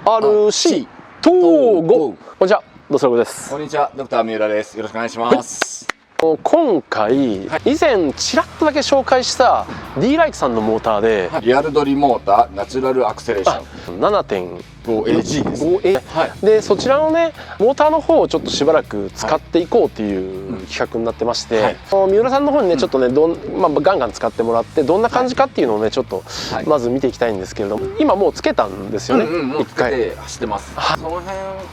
RC 東郷。こんにちは、ドスログです。こんにちは、ドクター三浦です。よろしくお願いします。今回、以前ちらっとだけ紹介した D ライトさんのモーターで、リアルドリモーターナチュラルアクセレーション 7.5AG ですね。はい、でそちらのねモーターの方をちょっとしばらく使っていこうっていう企画になってまして、三浦さんの方にねちょっとねガンガン使ってもらってどんな感じかっていうのをねちょっとまず見ていきたいんですけれども、今もうつけたんですよね。一回走ってます。その辺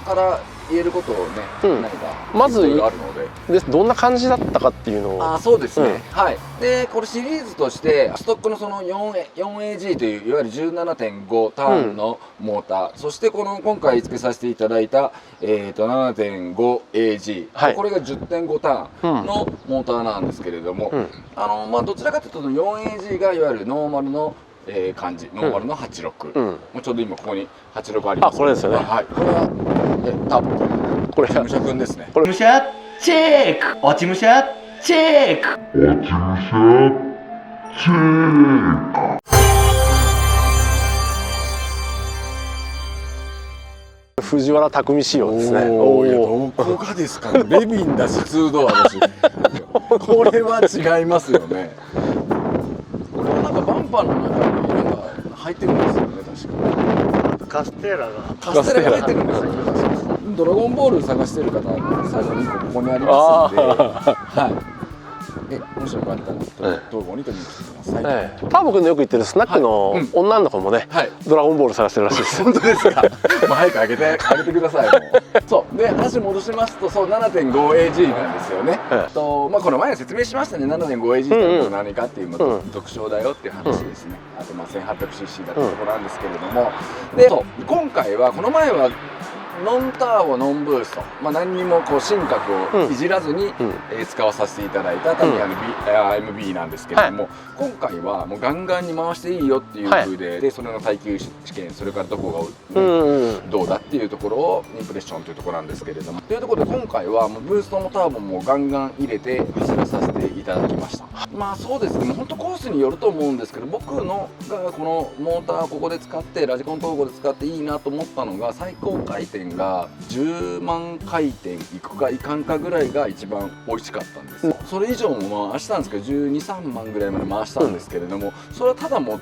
から言えることをね、何かまずあるので、どんな感じだったかっていうのを。そうですね。はい。でこれシリーズとしてストックのその 4AG といういわゆる 17.5 ターンのモーター、そしてこの今回付けさせていただいた、7.5AG、これが 10.5 ターンのモーターなんですけれども、どちらかというと 4AG がいわゆるノーマルの感じ、ノーマルの86、もうちょうど今ここに86あります。これですよね。はい。これはターボ君、これムシャ君ですね。これムシャチェック、落ちムシャチェック、落ちムシャチェック。藤原匠仕様ですね。どこがですかね。レビンだし2ドアだしこれは違いますよね。これはなんかバンパーの中になんか入ってるんですよね、確か。カステラが入ってるんですよ。ドラゴンボール探してる方は最後にここにありますんで、はい。もしよかったら東郷に取りに来てください。ターボ君のよく言ってるスナックの女の子もね、ドラゴンボール探してるらしいです。本当ですか。早くあげてください。そうで話戻しますと、そう 7.5AG なんですよね。この前説明しましたね。 7.5AG というのは何かっていうのと特徴だよっていう話ですね。あと1800cc だったところなんですけれども、で今回はこの前はノンターボノンブースト、何にも心拍をいじらずに使わさせていただいたタミヤの MB なんですけれども、今回はもうガンガンに回していいよっていう風で、それの耐久試験、それからどこがどうだっていうところをインプレッションというところなんですけれども、というところで今回はもうブーストもターボもガンガン入れて走らさせていただきました。そうですね、本当コースによると思うんですけど、僕のがこのモーターをここで使ってラジコン東郷で使っていいなと思ったのが、最高回転が10万回転いくかいかんかぐらいが一番美味しかったんです。それ以上も回したんですけど、12、3万ぐらいまで回したんですけれども、それはただ回っ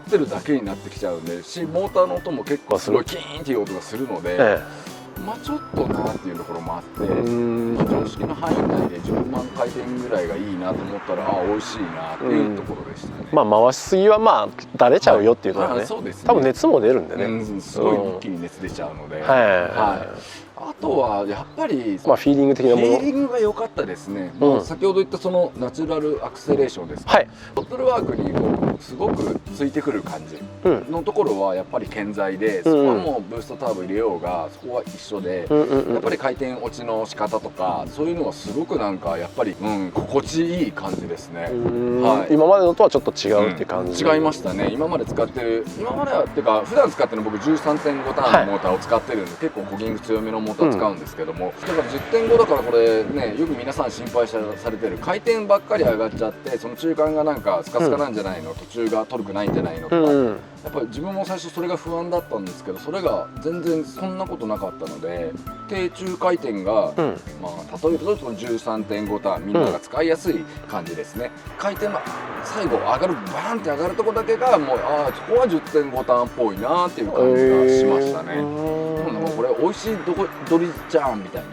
てるだけになってきちゃうんで、モーターの音も結構すごいキーンっていう音がするので、ちょっとなっていうところもあって、常識の範囲内で10万回転ぐらいがいいなと思ったら、美味しいなっていうところでしたね。回しすぎはだれちゃうよっていうのはね、多分熱も出るんでね、すごい一気に熱出ちゃうので、あとはやっぱりフィーリング的なもの、フィーリングが良かったですね。先ほど言ったそのナチュラルアクセレーションですか、トットルワークにすごくついてくる感じのところはやっぱ心在で、そこはもうブーストターボ入れようがそこは一緒で、やっぱり回転落ちの仕方とかそういうのはすごくなんかやっぱり心地いい感じですね。今までのとはちょっと違うって感じ。違いましたね。今まではっていうか普段使ってるの僕 13.5 ターンのモーターを使ってるんで、結構コギング強めのモーター使うんですけども、だから 10.5 だからこれね、よく皆さん心配されてる回転ばっかり上がっちゃって、その中間がなんかスカスカなんじゃないの、途中がトルクないんじゃないのとか、やっぱり自分も最初それが不安だったんですけど、それが全然そんなことなかったので、低中回転が、例えばその 13.5 ターンみんなが使いやすい感じですね。回転の最後上がるバーンって上がるとこだけがもうそこは 10.5 ターンっぽいなっていう感じがしましたね。これ美味しいドリじゃんみたいな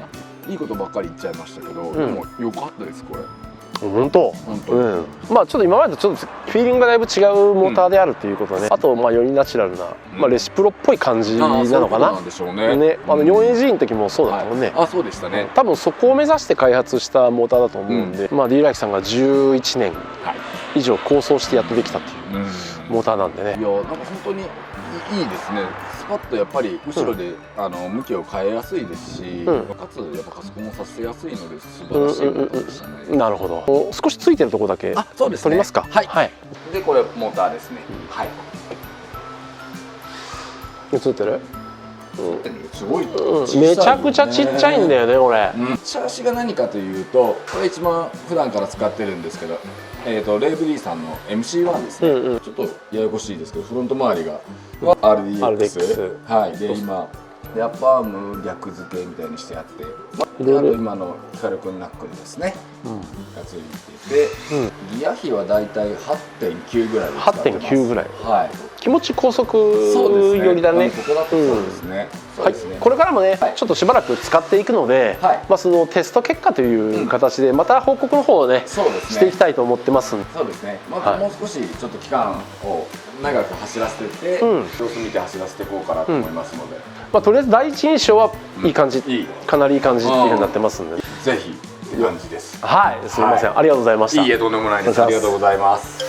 いいことばっかり言っちゃいましたけど、でも良かったですこれ。本当。ちょっと今までとちょっとフィーリングがだいぶ違うモーターであるということで、あとよりナチュラルなレシプロっぽい感じなのかな。4AG の時もそうだったもんね。そうでしたね。多分そこを目指して開発したモーターだと思うんで、D ライクさんが11年以上構想してやっとできたっていうモーターなんでね。いやなんか本当にいいですね。スパッとやっぱり後ろで向きを変えやすいですし、かつやっぱ加速もさせやすいので素晴らしいモーターでしたね。なるほど。少しついてるところだけ取りますか。でこれモーターですね。映ってる？すごい、めちゃくちゃちっちゃいんだよねこれ。シャーシが何かというと、これ一番普段から使ってるんですけど、レイブリーさんの MC1 ですね。ちょっとややこしいですけど、フロント周りが RDX、はい、で今レアパーム逆付けみたいにしてあって、あと今のヒカルくんナックルですね、がついてて、ギア比はだいたい 8.9 ぐらいで使ってます。 8.9 ぐらい、はい、気持ち高速寄りだね。ここだとそうですね。はい、これからもね、ちょっとしばらく使っていくので、まあそのテスト結果という形でまた報告の方をねしていきたいと思ってますんで。そうですね。まずもう少しちょっと期間を長く走らせていって、様子見て走らせていこうかなと思いますので、まあとりあえず第一印象はいい感じ、かなりいい感じっていう風になってますんで、ぜひって感じです。はい、すみません、ありがとうございました。いいえ、とんでもないです。ありがとうございます。